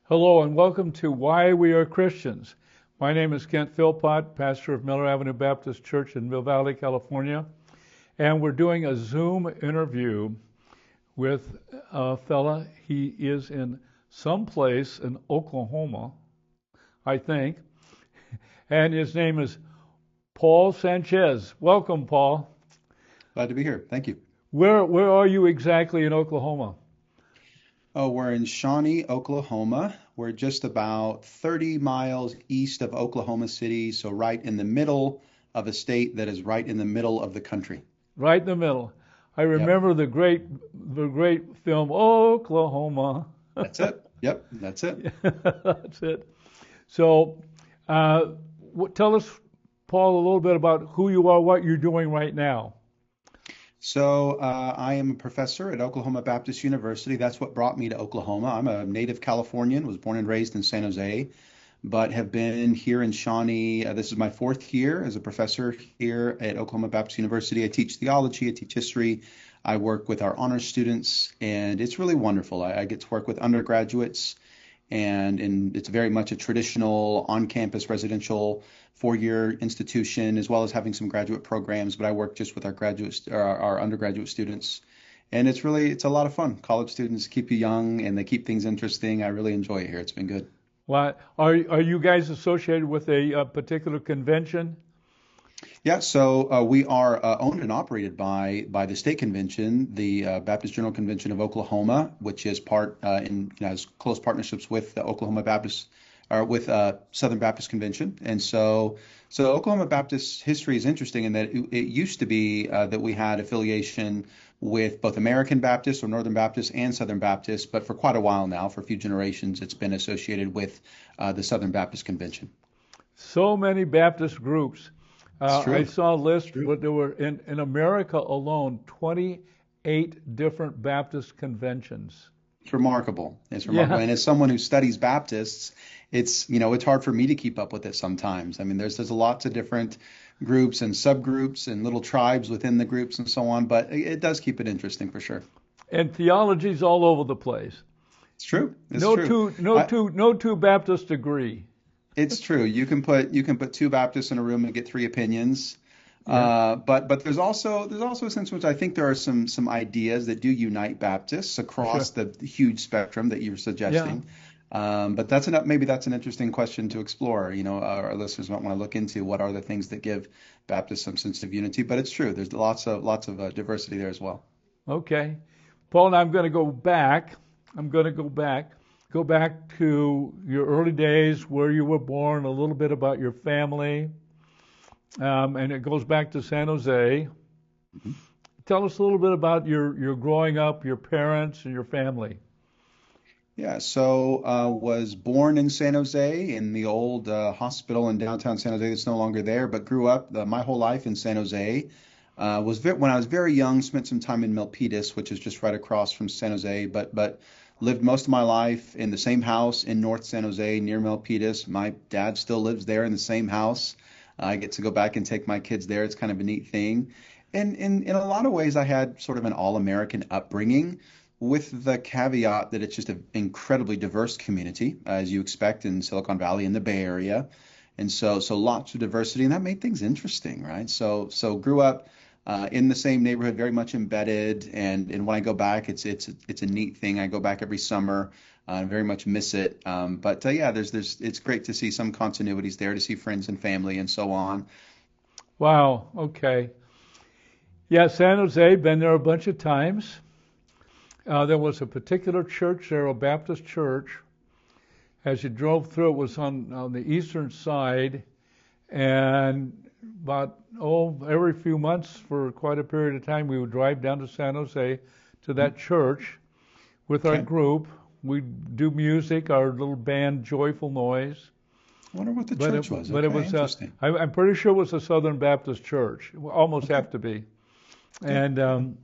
Hello and welcome to Why We Are Christians. My name is Kent Philpott, pastor of Miller Avenue Baptist Church in Mill Valley, California, and we're doing a Zoom interview with a fella. He is in some place in Oklahoma, I think, and his name is Paul Sanchez. Welcome, Paul. Glad to be here. Thank you. Where are you exactly in Oklahoma? Oh, we're in Shawnee, Oklahoma. We're just about 30 miles east of Oklahoma City, so right in the middle of a state that is right in the middle of the country. Right in the middle. I Yep, remember the great film Oklahoma. that's it. Yep, that's it. That's it. So, uh, tell us, Paul, a little bit about who you are, what you're doing right now. I am a professor at Oklahoma Baptist University. That's what brought me to Oklahoma. I'm a native Californian, was born and raised in San Jose, but have been here in Shawnee. This is my fourth year as a professor here at Oklahoma Baptist University. I teach theology, I teach history, I work with our honors students, and it's really wonderful. I get to work with undergraduates, and it's very much a traditional on-campus residential four-year institution, as well as having some graduate programs. But I work just with our graduates, our undergraduate students, and it's a lot of fun. College students keep you young and they keep things interesting. I really enjoy it here. It's been good. Well, are you guys associated with a particular convention? Yeah, so we are owned and operated by the state convention, the Baptist General Convention of Oklahoma, which is has close partnerships with the Oklahoma Baptist or with Southern Baptist Convention, and so Oklahoma Baptist history is interesting in that it used to be that we had affiliation with both American Baptists or Northern Baptists and Southern Baptists, but for quite a while now, for a few generations, it's been associated with the Southern Baptist Convention. So many Baptist groups. It's I true. saw a list, True. but there were in America alone 28 different Baptist conventions. It's remarkable. It's remarkable. Yeah, And as someone who studies Baptists, it's hard for me to keep up with it sometimes. I mean, there's lots of different groups and subgroups and little tribes within the groups and so on, but it does keep it interesting for sure. and theology's all over the place. It's true. It's No true. two, no I, two, no two Baptists agree. it's true. You can put two Baptists in a room and get three opinions. Yeah, But there's also a sense in which I think there are some ideas that do unite Baptists across sure. the huge spectrum that you're Yeah. suggesting. But maybe that's an interesting question to explore. Our listeners might want to look into what are the things that give Baptists some sense of unity. But it's true. There's lots of diversity there as well. Okay. Paul, and I'm going to go back. I'm going to go back to your early days, where you were born, a little bit about your family, and it goes back to San Jose. Mhm. Tell us a little bit about your growing up, your parents, and your family. Yeah, so was born in San Jose in the old hospital in downtown San Jose that's no longer there, but grew up my whole life in San Jose. When I was very young, spent some time in Milpitas, which is just right across from San Jose, but lived most of my life in the same house in North San Jose near Milpitas. My dad still lives there in the same house. I get to go back and take my kids there. It's kind of a neat thing. And in a lot of ways, I had sort of an all-American upbringing with the caveat that it's just an incredibly diverse community, as you expect in Silicon Valley in the Bay Area. And so lots of diversity, and that made things interesting, right? So grew up in the same neighborhood, very much embedded. And when I go back, it's a neat thing. I go back every summer. I very much miss it. But yeah, there's it's great to see some continuities there, to see friends and family and so on. Wow. Okay. Yeah, San Jose. Been there a bunch of times. There was a particular church there, a Baptist church. As you drove through, it was on the eastern side, and every few months for quite a period of time, we would drive down to San Jose to Mhm. that church with our Okay. group. We'd do music, our little band, Joyful Noise. I wonder what the But church was. it Okay, was interesting. I'm pretty sure it was a Southern Baptist church. It will almost Okay, have to be. good. And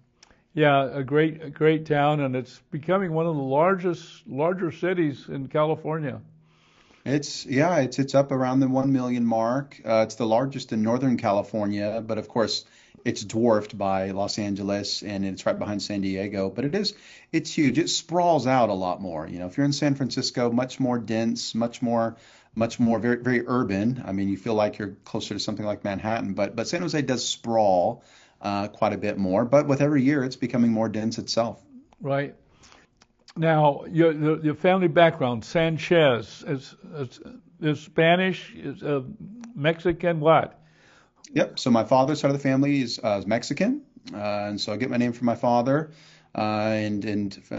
yeah, a great town, and it's becoming one of the larger cities in California. It's up around the 1 million mark. It's the largest in Northern California, but of course, it's dwarfed by Los Angeles, and it's right behind San Diego. But it's huge. It sprawls out a lot more. If you're in San Francisco, much more dense, much more very very urban. I mean, you feel like you're closer to something like Manhattan, but San Jose does sprawl quite a bit more. But with every year, it's becoming more dense itself. Right. Now, your family background, Sanchez, is Spanish, is Mexican, what? Yep. So my father's side of the family is Mexican, and so I get my name from my father, and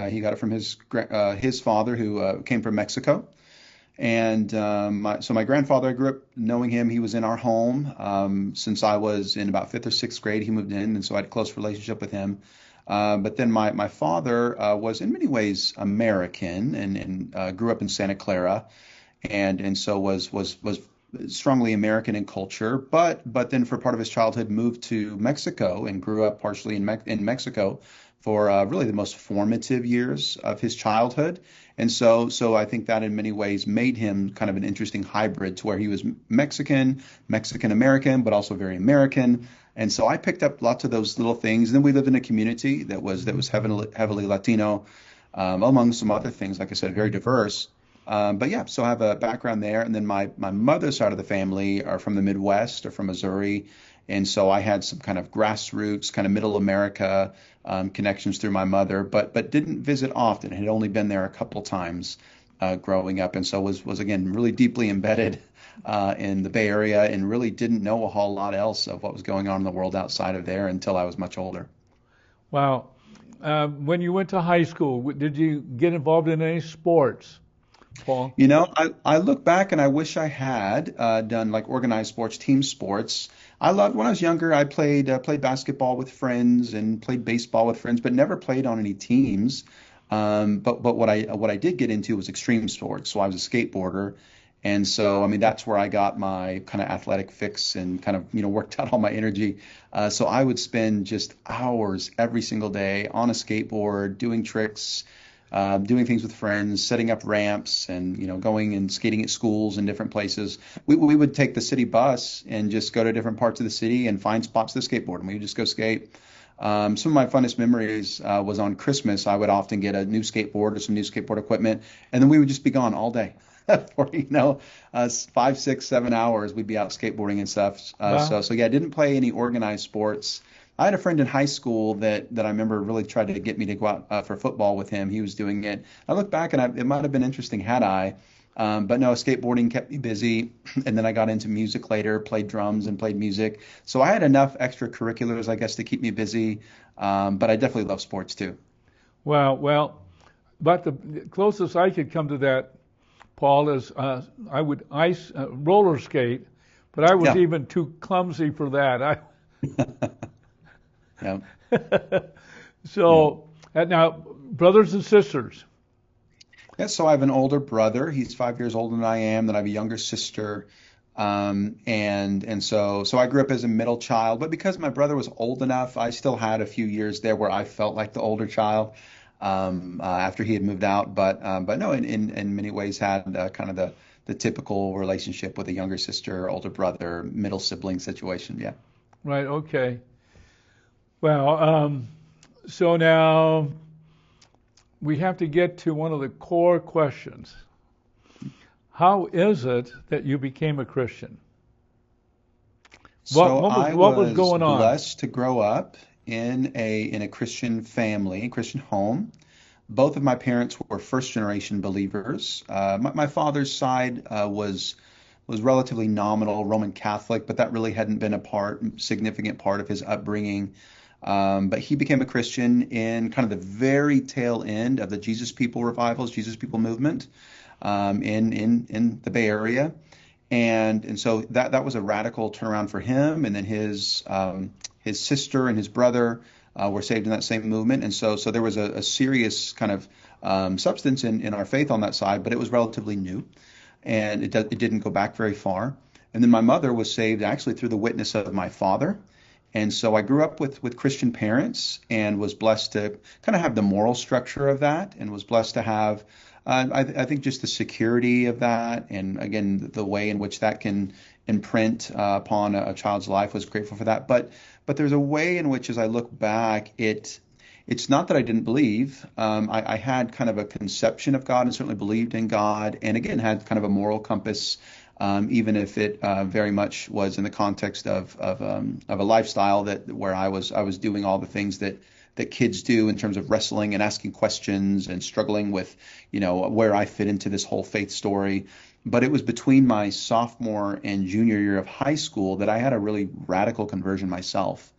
he got it from his father who came from Mexico. And my grandfather, I grew up knowing him. He was in our home since I was in about fifth or sixth grade. He moved in, and so I had a close relationship with him. But then my father was in many ways American and grew up in Santa Clara, and so was strongly American in culture. But then for part of his childhood moved to Mexico and grew up partially in Mexico for really the most formative years of his childhood. And so I think that in many ways made him kind of an interesting hybrid to where he was Mexican American, but also very American. And so I picked up lots of those little things. And then we lived in a community that was heavily Latino, among some other things. Like I said, very diverse. But yeah, so I have a background there. And then my mother's side of the family are from the Midwest or from Missouri. And so I had some kind of grassroots, kind of middle America connections through my mother, but didn't visit often. Had only been there a couple times growing up, and so was again really deeply embedded in the Bay Area, and really didn't know a whole lot else of what was going on in the world outside of there until I was much older. Wow. When you went to high school, did you get involved in any sports, Paul? I look back and I wish I had done like organized sports, team sports. I loved when I was younger. I played basketball with friends and played baseball with friends, but never played on any teams. But what I did get into was extreme sports. So I was a skateboarder, and so I mean that's where I got my kind of athletic fix and kind of worked out all my energy. So I would spend just hours every single day on a skateboard doing tricks. Doing things with friends, setting up ramps, and going and skating at schools and different places. We would take the city bus and just go to different parts of the city and find spots to skateboard, and we would just go skate. Some of my funnest memories was on Christmas. I would often get a new skateboard or some new skateboard equipment, and then we would just be gone all day. For 5, 6, 7 hours, we'd be out skateboarding and stuff. Wow. So yeah, I didn't play any organized sports. I had a friend in high school that I remember really tried to get me to go out for football with him. He was doing it. I look back and it might have been interesting had I. But no, skateboarding kept me busy. And then I got into music later, played drums and played music. So I had enough extracurriculars, I guess, to keep me busy. But I definitely love sports too. Well, but the closest I could come to that, Paul, is I would roller skate, but I was Yeah. even too clumsy for that. Yeah. So now, brothers and sisters. Yeah, so I have an older brother. He's 5 years older than I am. Then I have a younger sister. And so I grew up as a middle child, but because my brother was old enough, I still had a few years there where I felt like the older child after he had moved out. But no, in many ways had kind of the typical relationship with a younger sister, older brother, middle sibling situation. Yeah. Right, okay. Well, so now we have to get to one of the core questions. How is it that you became a Christian? So What was going on? blessed to grow up in a Christian family, Christian home. Both of my parents were first generation believers. My father's side was relatively nominal Roman Catholic, but that really hadn't been significant part of his upbringing. But he became a Christian in kind of the very tail end of the Jesus People revivals, Jesus People movement in the Bay Area. And so that was a radical turnaround for him. And then his sister and his brother were saved in that same movement. And so there was a serious kind of substance in our faith on that side, but it was relatively new. And it didn't go back very far. And then my mother was saved actually through the witness of my father. And so I grew up with Christian parents and was blessed to kind of have the moral structure of that, and was blessed to have, I think, just the security of that. And again, the way in which that can imprint upon a child's life, was grateful for that. But but there's a way in which, as I look back, it's not that I didn't believe. I had kind of a conception of God and certainly believed in God, and again had kind of a moral compass, even if it very much was in the context of a lifestyle that where I was doing all the things that kids do in terms of wrestling and asking questions and struggling with, where I fit into this whole faith story. But it was between my sophomore and junior year of high school that I had a really radical conversion myself.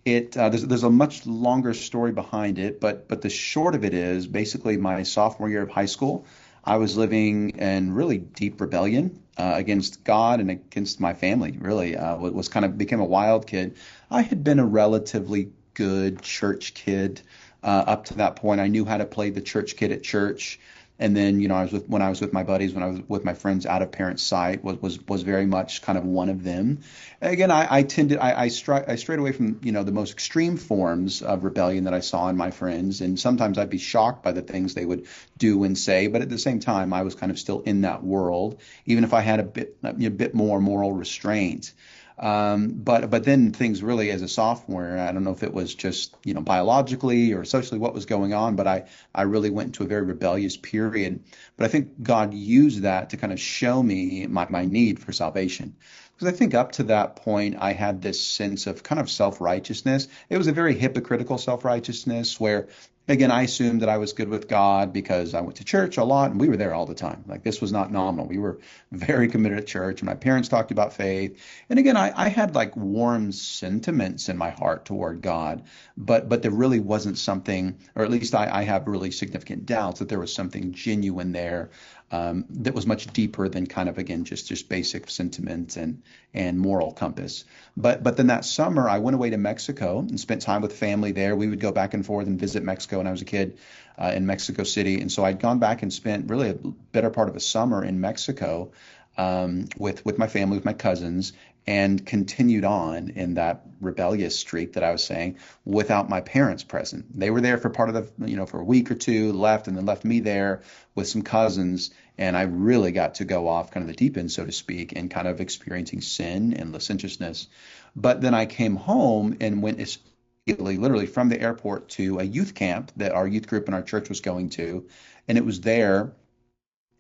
There's a much longer story behind it, but the short of it is basically my sophomore year of high school, I was living in really deep rebellion against God and against my family. Really, was kind of became a wild kid. I had been a relatively good church kid up to that point. I knew how to play the church kid at church. And then, when I was with my buddies, when I was with my friends out of parents' sight, was very much kind of one of them. Again, I strayed away from, the most extreme forms of rebellion that I saw in my friends. And sometimes I'd be shocked by the things they would do and say. But at the same time, I was kind of still in that world, even if I had a bit more moral restraint. But then things really, as a sophomore, I don't know if it was just, biologically or socially what was going on, but I really went into a very rebellious period. But I think God used that to kind of show me my need for salvation. Because I think up to that point, I had this sense of kind of self-righteousness. It was a very hypocritical self-righteousness where, again, I assumed that I was good with God because I went to church a lot and we were there all the time. Like, this was not nominal. We were very committed at church, and my parents talked about faith. And again, I had like warm sentiments in my heart toward God, but there really wasn't something, or at least I have really significant doubts that there was something genuine there that was much deeper than kind of, again, just basic sentiment and moral compass. But then that summer, I went away to Mexico and spent time with family there. We would go back and forth and visit Mexico when I was a kid in Mexico City. And so I'd gone back and spent really a better part of a summer in Mexico with my family, with my cousins, and continued on in that rebellious streak that I was saying without my parents present. They were there for part of the, for a week or two, left, and then left me there with some cousins. And I really got to go off kind of the deep end, so to speak, and kind of experiencing sin and licentiousness. But then I came home and went literally from the airport to a youth camp that our youth group in our church was going to. And it was there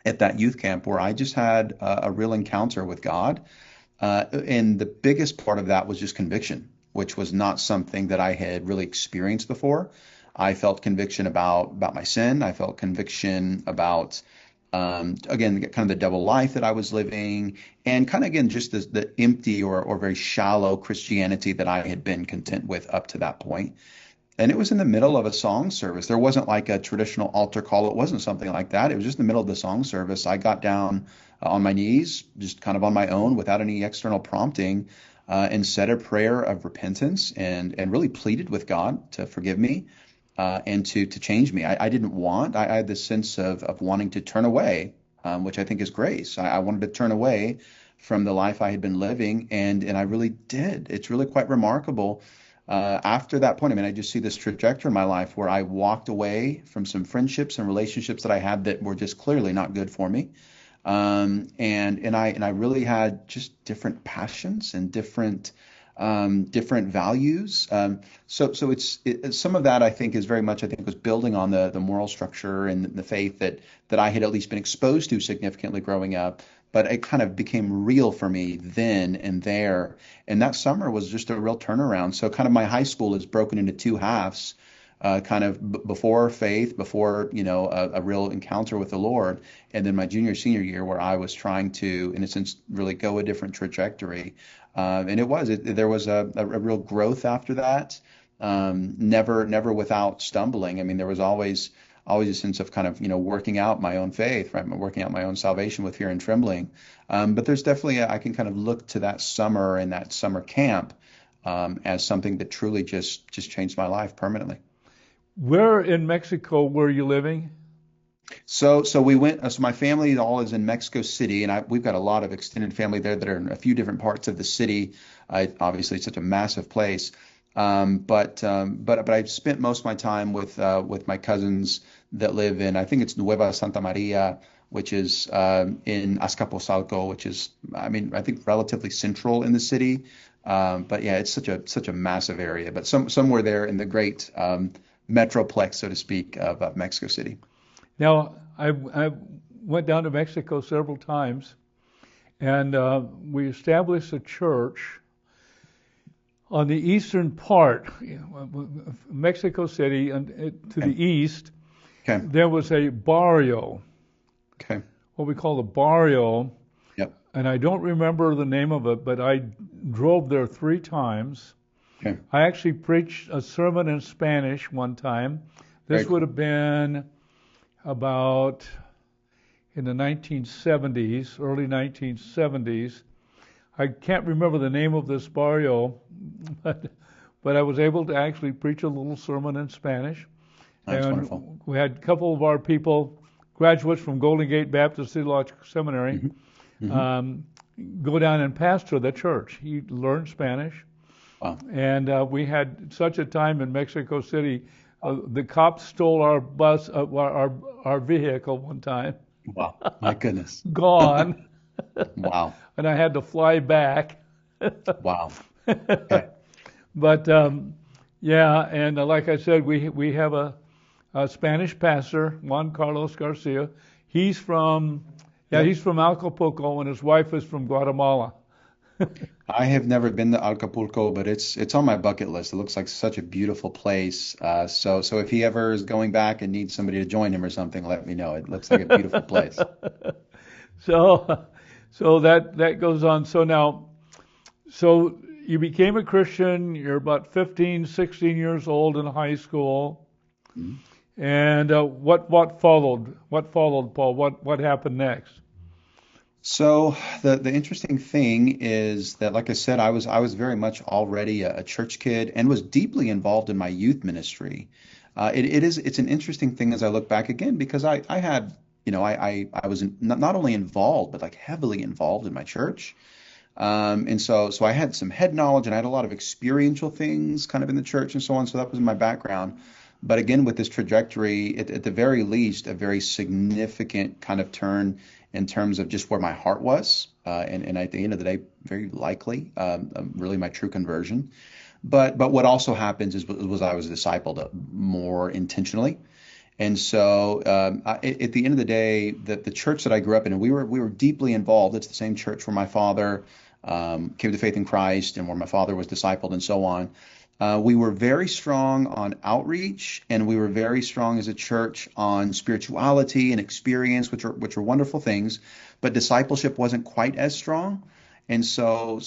at that youth camp where I just had a real encounter with God. And the biggest part of that was just conviction, which was not something that I had really experienced before. I felt conviction about my sin. I felt conviction about, again, kind of the double life that I was living, and kind of, again, just the empty or very shallow Christianity that I had been content with up to that point. And it was in the middle of a song service. There wasn't like a traditional altar call. It wasn't something like that. It was just in the middle of the song service. I got down on my knees, just kind of on my own without any external prompting, and said a prayer of repentance and really pleaded with God to forgive me and to change me. I had this sense of wanting to turn away, which I think is grace. I wanted to turn away from the life I had been living, and I really did. It's really quite remarkable. After that point, I mean, I just see this trajectory in my life where I walked away from some friendships and relationships that I had that were just clearly not good for me. And I really had just different passions and different values. So it's some of that, I think, is very much, I think, was building on the moral structure and the faith that I had at least been exposed to significantly growing up. But it kind of became real for me then and there. And that summer was just a real turnaround. So kind of my high school is broken into two halves, kind of before faith, before, a real encounter with the Lord. And then my senior year, where I was trying to, in a sense, really go a different trajectory. And there was a real growth after that. Never without stumbling. I mean, there was always a sense of kind of, working out my own faith, right? Working out my own salvation with fear and trembling. But there's definitely, I can kind of look to that summer and that summer camp as something that truly just changed my life permanently. Where in Mexico were you living? So we went, so my family all is in Mexico City, and we've got a lot of extended family there that are in a few different parts of the city. Obviously, it's such a massive place. But I spent most of my time with my cousins that live in, I think it's Nueva Santa Maria, which is in Azcapotzalco, which is, I mean, I think relatively central in the city. But yeah, it's such a massive area. But somewhere there in the great metroplex, so to speak, of Mexico City. Now, I went down to Mexico several times, and we established a church on the eastern part, Mexico City, and to Okay. the east, Okay. there was a barrio, Okay. what we call a barrio, Yep. and I don't remember the name of it, but I drove there 3 times. Okay. I actually preached a sermon in Spanish one time. Very This cool. would have been about in the 1970s, early 1970s. I can't remember the name of this barrio, but I was able to actually preach a little sermon in Spanish. That's And wonderful. we had a couple of our people, graduates from Golden Gate Baptist Theological Seminary, Hmm. Hmm. um, go down and pastor the church. He learned Spanish, Wow. and we had such a time in Mexico City. The cops stole our bus, our vehicle one time, Wow. My goodness. gone, Wow. and I had to fly back. Wow. Okay. But yeah, and like I said, we have a Spanish pastor, Juan Carlos Garcia. He's from Yep. he's from Acapulco, and his wife is from Guatemala. I have never been to Acapulco, but it's on my bucket list. It looks like such a beautiful place. So if he ever is going back and needs somebody to join him or something, let me know. It looks like a beautiful place. So so that goes on. So you became a Christian. You're about 15, 16 years old in high school. Mhm. And what followed? What followed, Paul? What happened next? So the interesting thing is that, like I said, I was very much already a church kid and was deeply involved in my youth ministry. It's an interesting thing as I look back again because I had I was not only involved but like heavily involved in my church. And so I had some head knowledge and I had a lot of experiential things kind of in the church and so on. So that was my background. But again, with this trajectory, at the very least, a very significant kind of turn in terms of just where my heart was. And at the end of the day, very likely, really my true conversion. But what also happens was I was discipled more intentionally. And so at the end of the day, the church that I grew up in, and we were deeply involved. It's the same church where my father came to faith in Christ and where my father was discipled and so on. We were very strong on outreach, and we were very strong as a church on spirituality and experience, which are wonderful things. But discipleship wasn't quite as strong, and so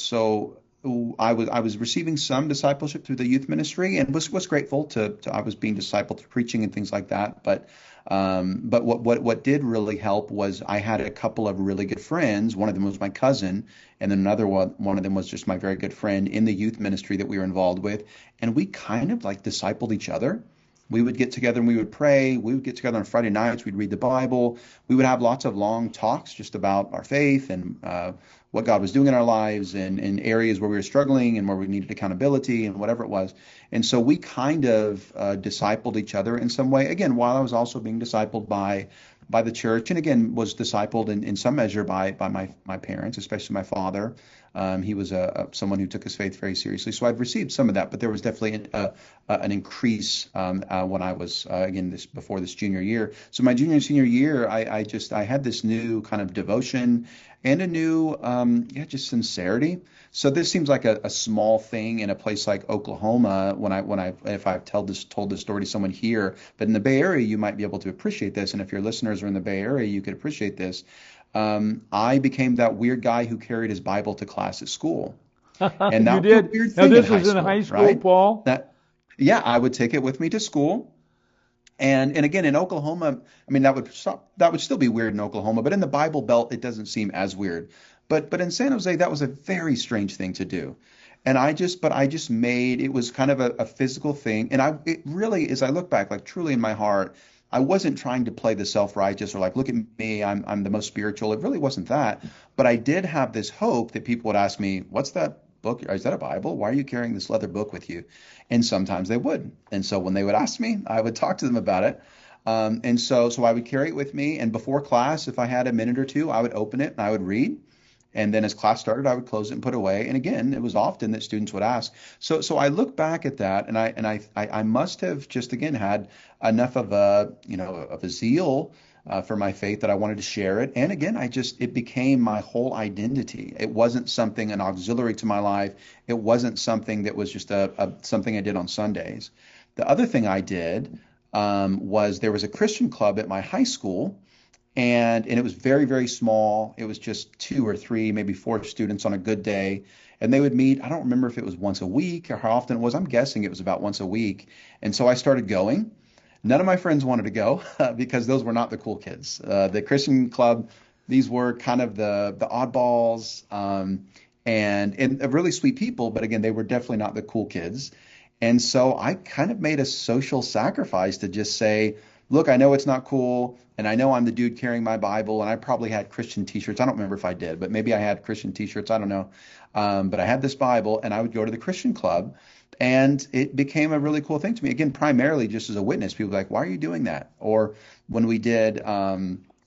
I was receiving some discipleship through the youth ministry, and was grateful to I was being discipled through preaching and things like that. But what did really help was I had a couple of really good friends. One of them was my cousin, and then another one of them was just my very good friend in the youth ministry that we were involved with, and we kind of like discipled each other. We would get together and we would pray. We would get together on Friday nights. We'd read the Bible. We would have lots of long talks just about our faith and what God was doing in our lives and in areas where we were struggling and where we needed accountability and whatever it was. And so we kind of discipled each other in some way. Again, while I was also being discipled by the church, and again was discipled in some measure by my parents, especially my father. He was someone who took his faith very seriously. So I've received some of that, but there was definitely an increase when I was before this junior year. So my junior and senior year, I had this new kind of devotion and a new just sincerity. So this seems like a small thing in a place like Oklahoma if I've told this story to someone here, but in the Bay Area you might be able to appreciate this, and if your listeners are in the Bay Area you could appreciate this. I became that weird guy who carried his Bible to class at school. And You that was a did. weird Now thing this in high was in school, high school, right? Paul. Yeah, I would take it with me to school. And again, in Oklahoma, I mean, that would still be weird in Oklahoma, but in the Bible Belt, it doesn't seem as weird. But in San Jose, that was a very strange thing to do. And I just made it was kind of a physical thing. And it really, as I look back, like truly in my heart, I wasn't trying to play the self-righteous or like, look at me, I'm the most spiritual. It really wasn't that. But I did have this hope that people would ask me, what's that book? Is that a Bible? Why are you carrying this leather book with you? And sometimes they would. And so when they would ask me, I would talk to them about it. And so I would carry it with me. And before class, if I had a minute or two, I would open it and I would read. And then as class started, I would close it and put it away. And again, it was often that students would ask. So I look back at that, and I must have just again had enough of a zeal for my faith that I wanted to share it. And again, it became my whole identity. It wasn't something an auxiliary to my life. It wasn't something that was just something I did on Sundays. The other thing I did was there was a Christian club at my high school, and it was very, very small. It was just 2 or 3, maybe 4 students on a good day. And they would meet. I don't remember if it was once a week or how often it was. I'm guessing it was about once a week. And so I started going. None of my friends wanted to go because those were not the cool kids. The Christian club, these were kind of the oddballs, and really sweet people. But again, they were definitely not the cool kids. And so I kind of made a social sacrifice to just say, look, I know it's not cool, and I know I'm the dude carrying my Bible, and I probably had Christian t-shirts. I don't remember if I did, but maybe I had Christian t-shirts. I don't know. But I had this Bible, and I would go to the Christian club, and it became a really cool thing to me. Again, primarily just as a witness. People were like, why are you doing that? Or when we did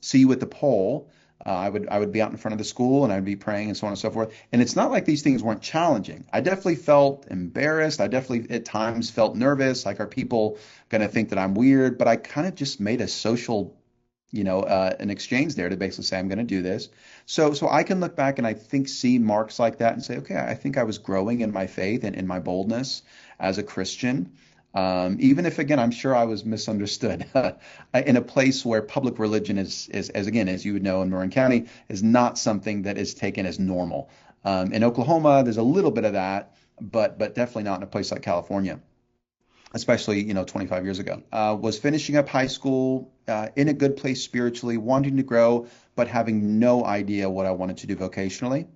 See You at the Pole, I would be out in front of the school and I'd be praying and so on and so forth. And it's not like these things weren't challenging. I definitely felt embarrassed. I definitely at times felt nervous. Like, are people going to think that I'm weird? But I kind of just made a social, an exchange there to basically say, I'm going to do this. So I can look back and I think see marks like that and say, okay, I think I was growing in my faith and in my boldness as a Christian. Even if, again, I'm sure I was misunderstood in a place where public religion is, as again, as you would know in Marin County, is not something that is taken as normal. In Oklahoma, there's a little bit of that, but definitely not in a place like California, especially, 25 years ago. Was finishing up high school in a good place spiritually, wanting to grow, but having no idea what I wanted to do vocationally.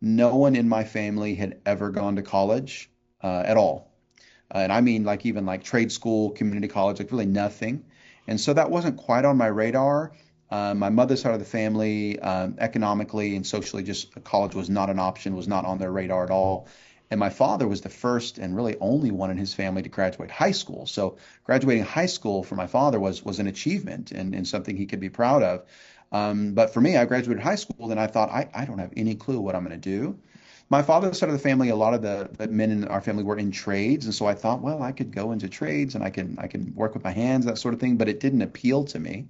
No one in my family had ever gone to college at all. And I mean, like, even like trade school, community college, like really nothing. And so that wasn't quite on my radar. My mother's side of the family, economically and socially, just college was not an option, was not on their radar at all. And my father was the first and really only one in his family to graduate high school. So graduating high school for my father was an achievement and something he could be proud of. But for me, I graduated high school and I thought, I don't have any clue what I'm going to do. My father's side of the family, a lot of the men in our family were in trades, and so I thought, well, I could go into trades and I can work with my hands, that sort of thing. But it didn't appeal to me.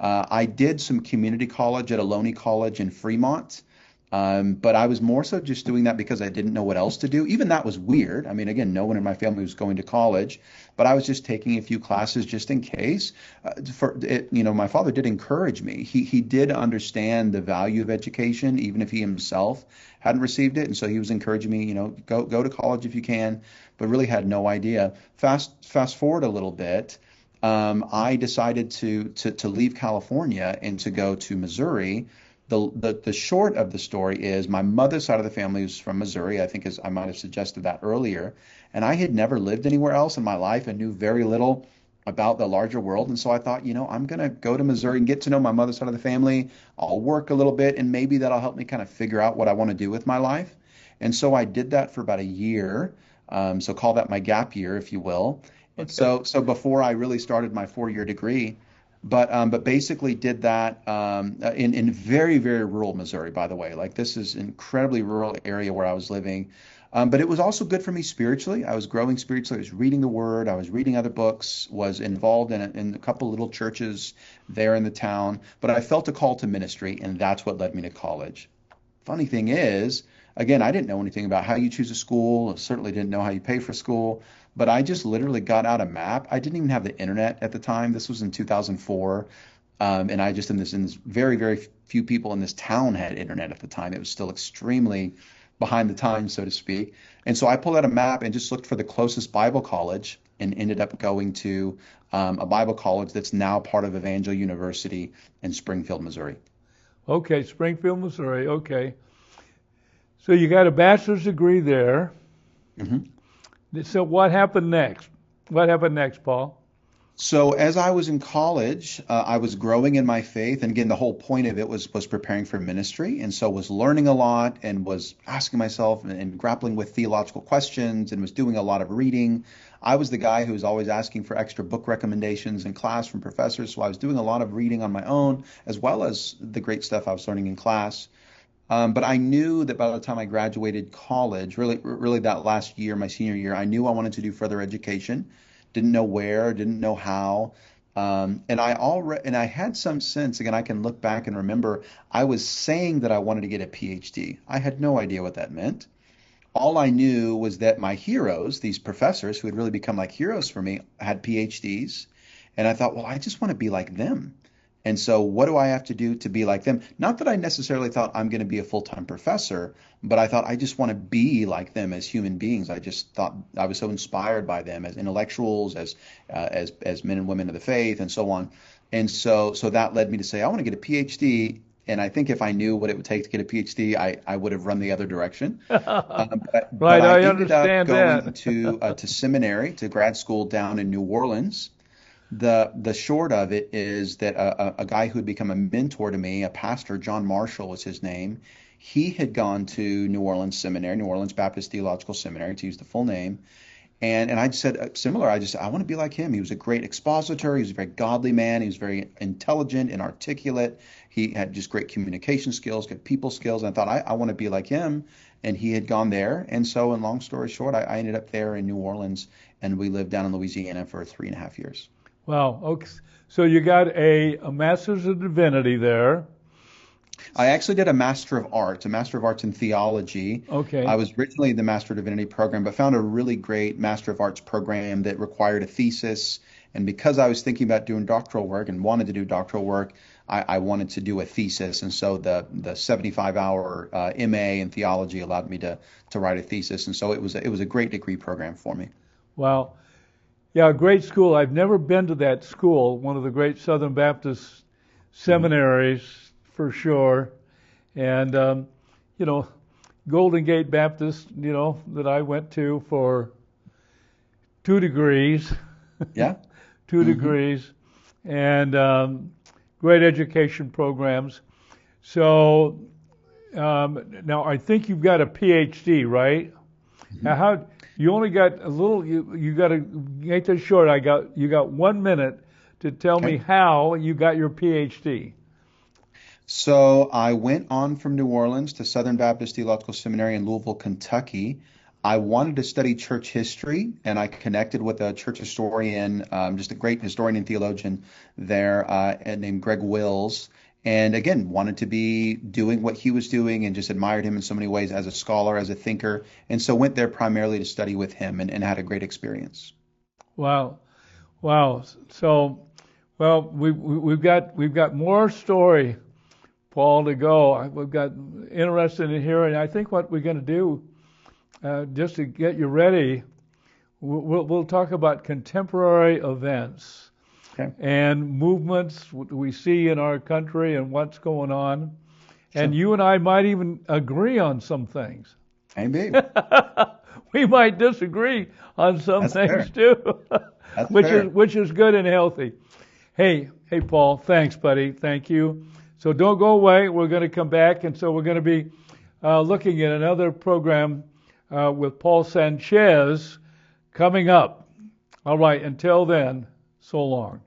I did some community college at Ohlone College in Fremont, but I was more so just doing that because I didn't know what else to do. Even that was weird. I mean, again, no one in my family was going to college, but I was just taking a few classes just in case. My father did encourage me. He did understand the value of education, even if he himself hadn't received it, and so he was encouraging me, go to college if you can, but really had no idea. Fast forward a little bit. I decided to leave California and to go to Missouri. The short of the story is my mother's side of the family was from Missouri. I think, as I might have suggested that earlier, and I had never lived anywhere else in my life and knew very little about the larger world. And so I thought, I'm going to go to Missouri and get to know my mother's side of the family. I'll work a little bit and maybe that'll help me kind of figure out what I want to do with my life. And so I did that for about a year. So call that my gap year, if you will. And so before I really started my 4-year degree, but basically did that in very, very rural Missouri, by the way. Like, this is an incredibly rural area where I was living. But it was also good for me spiritually. I was growing spiritually. I was reading the Word. I was reading other books, was involved in a couple little churches there in the town. But I felt a call to ministry, and that's what led me to college. Funny thing is, again, I didn't know anything about how you choose a school. I certainly didn't know how you pay for school. But I just literally got out a map. I didn't even have the internet at the time. This was in 2004. And I just, in this very, very few people in this town had internet at the time. It was still extremely behind the times, so to speak. And so I pulled out a map and just looked for the closest Bible college and ended up going to a Bible college that's now part of Evangel University in Springfield, Missouri. Okay, Springfield, Missouri. Okay. So you got a bachelor's degree there. Mm-hmm. So what happened next? What happened next, Paul? So as I was in college, I was growing in my faith, and again, the whole point of it was preparing for ministry, and so was learning a lot, and was asking myself and grappling with theological questions, and was doing a lot of reading. I was the guy who was always asking for extra book recommendations in class from professors, so I was doing a lot of reading on my own, as well as the great stuff I was learning in class. But I knew that by the time I graduated college, really that last year, my senior year, I knew I wanted to do further education. Didn't know where, didn't know how. And I had some sense, again, I can look back and remember I was saying that I wanted to get a PhD. I had no idea what that meant. All I knew was that my heroes, these professors who had really become like heroes for me, had PhDs. And I thought, well, I just want to be like them. And so, what do I have to do to be like them? Not that I necessarily thought I'm going to be a full-time professor, but I thought I just want to be like them as human beings. I just thought I was so inspired by them as intellectuals, as men and women of the faith, and so on. And so that led me to say I want to get a PhD. And I think if I knew what it would take to get a PhD, I would have run the other direction. But Right, I I ended up understand going that. to seminary, to grad school down in New Orleans. The short of it is that a guy who had become a mentor to me, a pastor, John Marshall was his name. He had gone to New Orleans Seminary, New Orleans Baptist Theological Seminary, to use the full name. And I just said similar. I want to be like him. He was a great expositor. He was a very godly man. He was very intelligent and articulate. He had just great communication skills, good people skills. And I thought I want to be like him. And he had gone there. And so, in long story short, I ended up there in New Orleans, and we lived down in Louisiana for 3.5 years. Wow. Okay. So you got a Master's of Divinity there. I actually did a Master of Arts, a Master of Arts in theology. I Okay. was originally in the Master of Divinity program, but found a really great Master of Arts program that required a thesis. And because I was thinking about doing doctoral work and wanted to do doctoral work, I wanted to do a thesis. And so the 75-hour MA in theology allowed me to write a thesis. And so it was a great degree program for me. Wow. Yeah, great school. I've never been to that school, one of the great Southern Baptist Mhm. seminaries for sure. And, you know, Golden Gate Baptist, that I went to for 2 degrees, Yeah. two Hmm. degrees, and great education programs. So now I think you've got a PhD, right? Now, how you only got a little? You got to make this short. You got 1 minute to tell me Okay. how you got your PhD. So I went on from New Orleans to Southern Baptist Theological Seminary in Louisville, Kentucky. I wanted to study church history, and I connected with a church historian, just a great historian and theologian there, named Greg Wills. And again, wanted to be doing what he was doing and just admired him in so many ways as a scholar, as a thinker. And so went there primarily to study with him and had a great experience. Wow, wow. So, well, we've got more story, Paul, to go. We've got interested in hearing. I think what we're going to do, just to get you ready, we'll talk about contemporary events Okay. and movements we see in our country and what's going on. And Sure. you and I might even agree on some things. Maybe. We might disagree on some That's things fair. too, That's which is fair. which is good and healthy. Hey, Paul, thanks, buddy. Thank you. So don't go away. We're going to come back, and so we're going to be looking at another program with Paul Sanchez coming up. All right. Until then, so long.